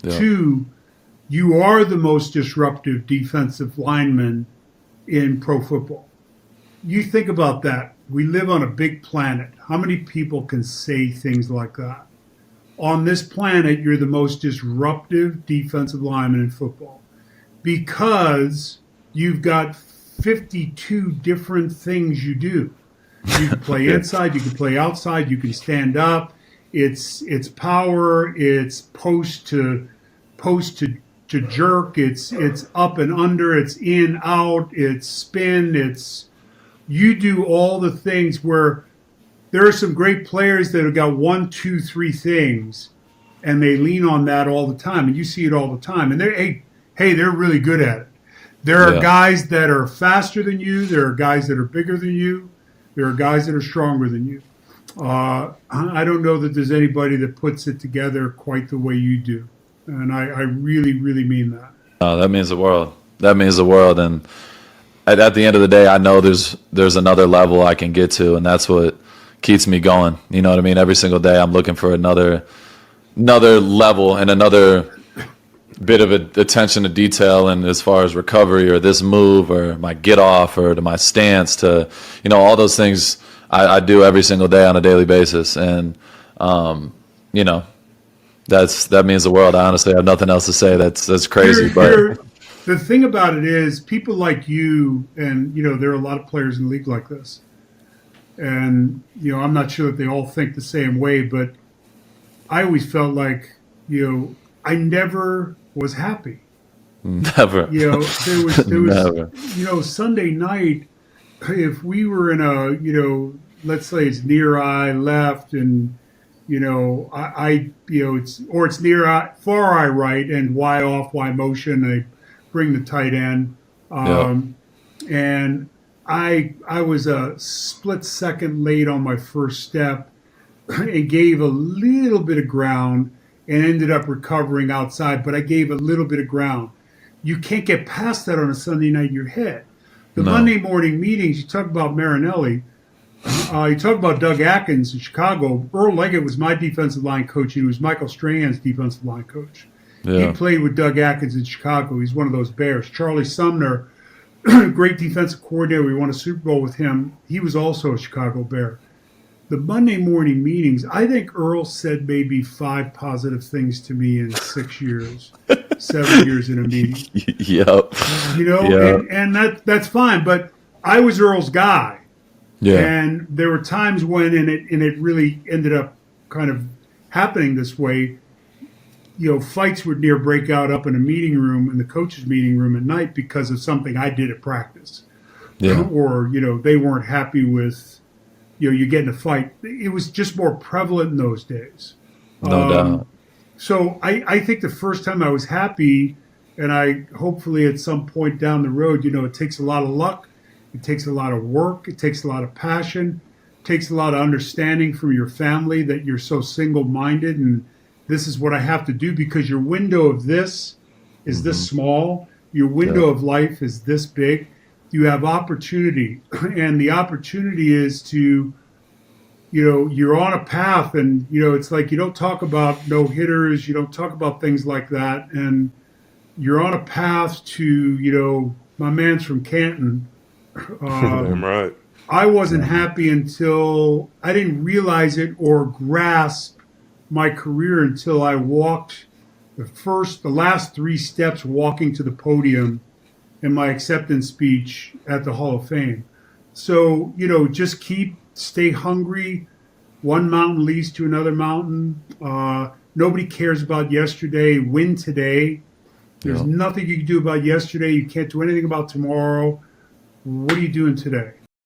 Yeah. Two, you are the most disruptive defensive lineman in pro football. You think about that. We live on a big planet. How many people can say things like that? On this planet, you're the most disruptive defensive lineman in football because you've got 52 different things you do. You can play inside, you can play outside, you can stand up. It's power, it's post to jerk, it's up and under, it's in, out, it's spin, you do all the things where there are some great players that have got 1, 2, 3 things, and they lean on that all the time, and you see it all the time. And they're really good at it. There are guys that are faster than you. There are guys that are bigger than you. There are guys that are stronger than you. I don't know that there's anybody that puts it together quite the way you do, and I really, really mean that. That means the world. That means the world, and at the end of the day, I know there's another level I can get to, and that's what keeps me going. You know what I mean? Every single day I'm looking for another level and another bit of attention to detail, and as far as recovery or this move or my get off or to my stance to, all those things I do every single day on a daily basis. And, that means the world. I honestly have nothing else to say. That's crazy. But the thing about it is people like you, and, there are a lot of players in the league like this. And, I'm not sure that they all think the same way, but I always felt like, I never was happy. Never. There was Never. Sunday night, if we were in a, let's say it's near eye left and, it's near eye, far eye right and Y off, Y motion. I bring the tight end. And I was a split second late on my first step and gave a little bit of ground and ended up recovering outside, but I gave a little bit of ground. You can't get past that on a Sunday night in your head. The Monday morning meetings, you talk about Marinelli, you talk about Doug Atkins in Chicago. Earl Leggett was my defensive line coach. He was Michael Strahan's defensive line coach. Yeah. He played with Doug Atkins in Chicago. He's one of those Bears. Charlie Sumner, great defensive coordinator. We won a Super Bowl with him. He was also a Chicago Bear. The Monday morning meetings, I think Earl said maybe 5 positive things to me in 6 years, 7 years in a meeting. Yep. And that's fine. But I was Earl's guy. Yeah. And there were times when, and it really ended up kind of happening this way, fights would near break out up in a meeting room, in the coach's meeting room at night because of something I did at practice. Yeah. Or, they weren't happy with, you get in a fight. It was just more prevalent in those days. No doubt. So I think the first time I was happy, and I hopefully at some point down the road, it takes a lot of luck. It takes a lot of work. It takes a lot of passion. It takes a lot of understanding from your family that you're so single-minded and this is what I have to do because your window of this is this small. Your window of life is this big. You have opportunity, and the opportunity is to, you're on a path, and, it's like you don't talk about no-hitters. You don't talk about things like that, and you're on a path to, my man's from Canton. I'm right. I wasn't happy until I didn't realize it or grasp my career until I walked the last 3 steps walking to the podium in my acceptance speech at the Hall of Fame. So, just stay hungry. One mountain leads to another mountain. Nobody cares about yesterday. Win today. There's nothing you can do about yesterday. You can't do anything about tomorrow. What are you doing today?